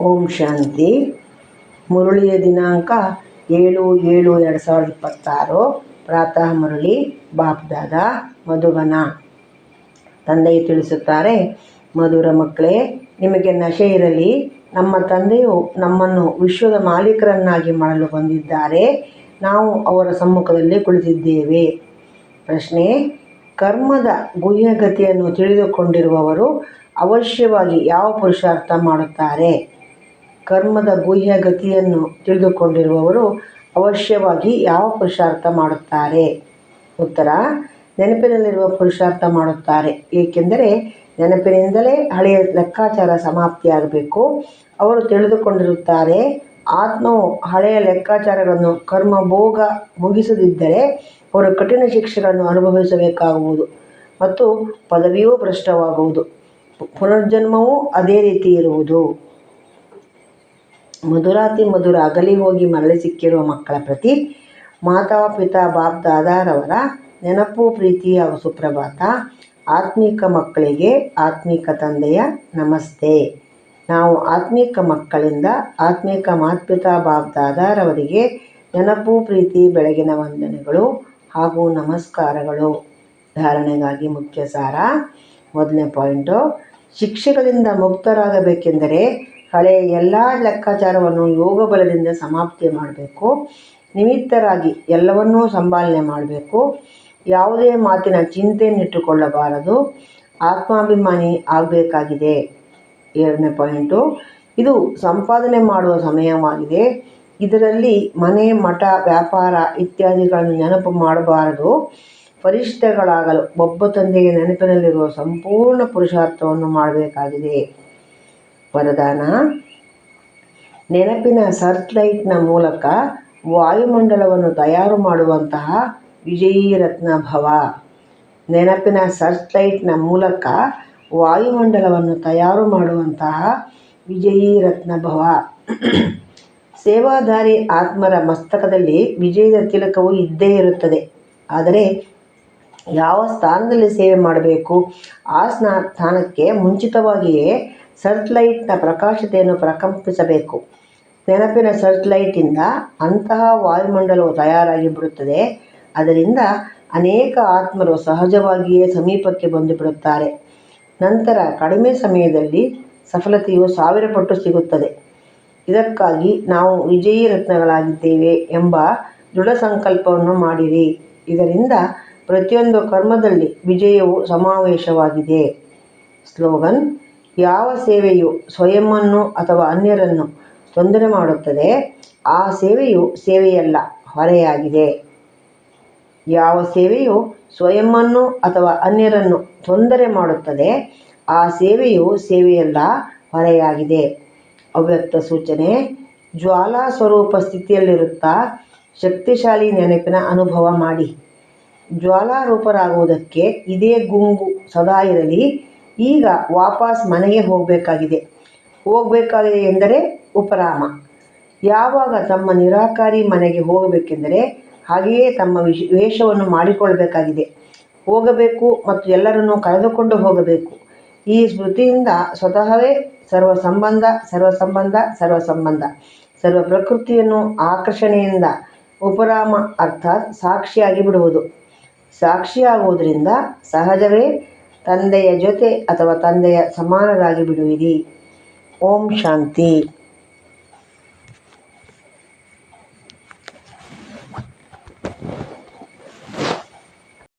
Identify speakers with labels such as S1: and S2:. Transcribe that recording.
S1: ಓಂ ಶಾಂತಿ. ಮುರಳಿಯ ದಿನಾಂಕ 7/7/2026. ಪ್ರಾತಃ ಮುರಳಿ ಬಾಪ್ದಾದ ಮಧುಬನ. ತಂದೆಯು ತಿಳಿಸುತ್ತಾರೆ, ಮಧುರ ಮಕ್ಕಳೇ, ನಿಮಗೆ ನಶೆ ಇರಲಿ. ನಮ್ಮ ತಂದೆಯು ನಮ್ಮನ್ನು ವಿಶ್ವದ ಮಾಲೀಕರನ್ನಾಗಿ ಮಾಡಲು ಬಂದಿದ್ದಾರೆ. ನಾವು ಅವರ ಸಮ್ಮುಖದಲ್ಲಿ ಕುಳಿತಿದ್ದೇವೆ. ಪ್ರಶ್ನೆ: ಕರ್ಮದ ಗುಹ್ಯಗತಿಯನ್ನು ತಿಳಿದುಕೊಂಡಿರುವವರು ಅವಶ್ಯವಾಗಿ ಯಾವ ಪುರುಷಾರ್ಥ ಮಾಡುತ್ತಾರೆ? ಕರ್ಮದ ಗುಹ್ಯಗತಿಯನ್ನು ತಿಳಿದುಕೊಂಡಿರುವವರು ಅವಶ್ಯವಾಗಿ ಯಾವ ಪುರುಷಾರ್ಥ ಮಾಡುತ್ತಾರೆ? ಉತ್ತರ: ನೆನಪಿನಲ್ಲಿರುವ ಪುರುಷಾರ್ಥ ಮಾಡುತ್ತಾರೆ. ಏಕೆಂದರೆ ನೆನಪಿನಿಂದಲೇ ಹಳೆಯ ಲೆಕ್ಕಾಚಾರ ಸಮಾಪ್ತಿಯಾಗಬೇಕು. ಅವರು ತಿಳಿದುಕೊಂಡಿರುತ್ತಾರೆ, ಆತ್ಮವು ಹಳೆಯ ಲೆಕ್ಕಾಚಾರಗಳನ್ನು ಕರ್ಮಭೋಗ ಮುಗಿಸದಿದ್ದರೆ ಅವರು ಕಠಿಣ ಶಿಕ್ಷೆಗಳನ್ನು ಅನುಭವಿಸಬೇಕಾಗುವುದು ಮತ್ತು ಪದವಿಯೂ ಭ್ರಷ್ಟವಾಗುವುದು. ಪುನರ್ಜನ್ಮವೂ ಅದೇ ರೀತಿ ಇರುವುದು. ಮಧುರಾತಿ ಮಧುರ ಅಗಲಿ ಹೋಗಿ ಮರಳಿ ಸಿಕ್ಕಿರುವ ಮಕ್ಕಳ ಪ್ರತಿ ಮಾತಾ ಪಿತಾ ಬಾಪ್ ದಾದಾರವರ ನೆನಪು, ಪ್ರೀತಿ ಹಾಗೂ ಸುಪ್ರಭಾತ. ಆತ್ಮಿಕ ಮಕ್ಕಳಿಗೆ ಆತ್ಮಿಕ ತಂದೆಯ ನಮಸ್ತೆ. ನಾವು ಆತ್ಮಿಕ ಮಕ್ಕಳಿಂದ ಆತ್ಮಿಕ ಮಾತ್ಪಿತಾ ಬಾಪ್ ದಾದಾರವರಿಗೆ ನೆನಪು, ಪ್ರೀತಿ, ಬೆಳಗಿನ ವಂದನೆಗಳು ಹಾಗೂ ನಮಸ್ಕಾರಗಳು. ಧಾರಣೆಗಾಗಿ ಮುಖ್ಯ ಸಾರ. ಮೊದಲನೇ ಪಾಯಿಂಟು: ಶಿಕ್ಷೆಗಳಿಂದ ಮುಕ್ತರಾಗಬೇಕೆಂದರೆ ಹಳೆಯ ಎಲ್ಲ ಲೆಕ್ಕಾಚಾರವನ್ನು ಯೋಗ ಬಲದಿಂದ ಸಮಾಪ್ತಿ ಮಾಡಬೇಕು. ನಿಮಿತ್ತರಾಗಿ ಎಲ್ಲವನ್ನೂ ಸಂಪಾಲನೆ ಮಾಡಬೇಕು. ಯಾವುದೇ ಮಾತಿನ ಚಿಂತೆಯನ್ನಿಟ್ಟುಕೊಳ್ಳಬಾರದು. ಆತ್ಮಾಭಿಮಾನಿ ಆಗಬೇಕಾಗಿದೆ. ಎರಡನೇ ಪಾಯಿಂಟು: ಇದು ಸಂಪಾದನೆ ಮಾಡುವ ಸಮಯವಾಗಿದೆ. ಇದರಲ್ಲಿ ಮನೆ, ಮಠ, ವ್ಯಾಪಾರ ಇತ್ಯಾದಿಗಳನ್ನು ನೆನಪು ಮಾಡಬಾರದು. ಫರಿಷ್ಠೆಗಳಾಗಲು ಒಬ್ಬ ತಂದೆಗೆ ನೆನಪಿನಲ್ಲಿರುವ ಸಂಪೂರ್ಣ ಪುರುಷಾರ್ಥವನ್ನು ಮಾಡಬೇಕಾಗಿದೆ. ವರದಾನ: ನೆನಪಿನ ಸರ್ಚ್ಲೈಟ್ನ ಮೂಲಕ ವಾಯುಮಂಡಲವನ್ನು ತಯಾರು ಮಾಡುವಂತಹ ವಿಜಯೀ ರತ್ನ ಭವ. ನೆನಪಿನ ಸರ್ಚ್ಲೈಟ್ನ ಮೂಲಕ ವಾಯುಮಂಡಲವನ್ನು ತಯಾರು ಮಾಡುವಂತಹ ವಿಜಯೀ ರತ್ನ ಭವ. ಸೇವಾಧಾರಿ ಆತ್ಮರ ಮಸ್ತಕದಲ್ಲಿ ವಿಜಯದ ತಿಲಕವು ಇದ್ದೇ ಇರುತ್ತದೆ. ಆದರೆ ಯಾವ ಸ್ಥಾನದಲ್ಲಿ ಸೇವೆ ಮಾಡಬೇಕು, ಆ ಸ್ಥಾನಕ್ಕೆ ಮುಂಚಿತವಾಗಿಯೇ ಸರ್ಚ್ಲೈಟ್ನ ಪ್ರಕಾಶತೆಯನ್ನು ಪ್ರಕಂಪಿಸಬೇಕು. ನೆನಪಿನ ಸರ್ಚ್ಲೈಟಿಂದ ಅಂತಹ ವಾಯುಮಂಡಲವು ತಯಾರಾಗಿ ಬಿಡುತ್ತದೆ. ಅದರಿಂದ ಅನೇಕ ಆತ್ಮರು ಸಹಜವಾಗಿಯೇ ಸಮೀಪಕ್ಕೆ ಬಂದು ಬಿಡುತ್ತಾರೆ. ನಂತರ ಕಡಿಮೆ ಸಮಯದಲ್ಲಿ ಸಫಲತೆಯು 1000 ಪಟ್ಟು ಸಿಗುತ್ತದೆ. ಇದಕ್ಕಾಗಿ ನಾವು ವಿಜಯೀ ರತ್ನಗಳಾಗಿದ್ದೇವೆ ಎಂಬ ದೃಢ ಸಂಕಲ್ಪವನ್ನು ಮಾಡಿರಿ. ಇದರಿಂದ ಪ್ರತಿಯೊಂದು ಕರ್ಮದಲ್ಲಿ ವಿಜಯವು ಸಮಾವೇಶವಾಗಿದೆ. ಸ್ಲೋಗನ್: ಯಾವ ಸೇವೆಯು ಸ್ವಯಂವನ್ನು ಅಥವಾ ಅನ್ಯರನ್ನು ತೊಂದರೆ ಮಾಡುತ್ತದೆ, ಆ ಸೇವೆಯು ಸೇವೆಯಲ್ಲ, ಹೊರೆಯಾಗಿದೆ. ಯಾವ ಸೇವೆಯು ಸ್ವಯಂವನ್ನು ಅಥವಾ ಅನ್ಯರನ್ನು ತೊಂದರೆ ಮಾಡುತ್ತದೆ, ಆ ಸೇವೆಯು ಸೇವೆಯಲ್ಲ, ಹೊರೆಯಾಗಿದೆ. ಅವ್ಯಕ್ತ ಸೂಚನೆ: ಜ್ವಾಲಾ ಸ್ವರೂಪ ಸ್ಥಿತಿಯಲ್ಲಿರುತ್ತಾ ಶಕ್ತಿಶಾಲಿ ನೆನಪಿನ ಅನುಭವ ಮಾಡಿ. ಜ್ವಾಲಾರೂಪರಾಗುವುದಕ್ಕೆ ಇದೇ ಗುಂಗು ಸದಾ ಇರಲಿ. ಈಗ ವಾಪಸ್ ಮನೆಗೆ ಹೋಗಬೇಕಾಗಿದೆ ಎಂದರೆ ಉಪರಾಮ. ಯಾವಾಗ ತಮ್ಮ ನಿರಾಕಾರಿ ಮನೆಗೆ ಹೋಗಬೇಕೆಂದರೆ ಹಾಗೆಯೇ ತಮ್ಮ ವೇಷವನ್ನು ಮಾಡಿಕೊಳ್ಳಬೇಕಾಗಿದೆ. ಹೋಗಬೇಕು ಮತ್ತು ಎಲ್ಲರನ್ನೂ ಕರೆದುಕೊಂಡು ಹೋಗಬೇಕು. ಈ ಸ್ಮೃತಿಯಿಂದ ಸ್ವತಃವೇ ಸರ್ವಸಂಬಂಧ ಸರ್ವ ಪ್ರಕೃತಿಯನ್ನು ಆಕರ್ಷಣೆಯಿಂದ ಉಪರಾಮ ಅರ್ಥಾತ್ ಸಾಕ್ಷಿಯಾಗಿ ಬಿಡುವುದು. ಸಾಕ್ಷಿಯಾಗುವುದರಿಂದ ಸಹಜವೇ ತಂದೆಯ ಜೊತೆ ಅಥವಾ ತಂದೆಯ ಸಮಾನರಾಗಿ ಬಿಡುವಿರಿ. ಓಂ ಶಾಂತಿ.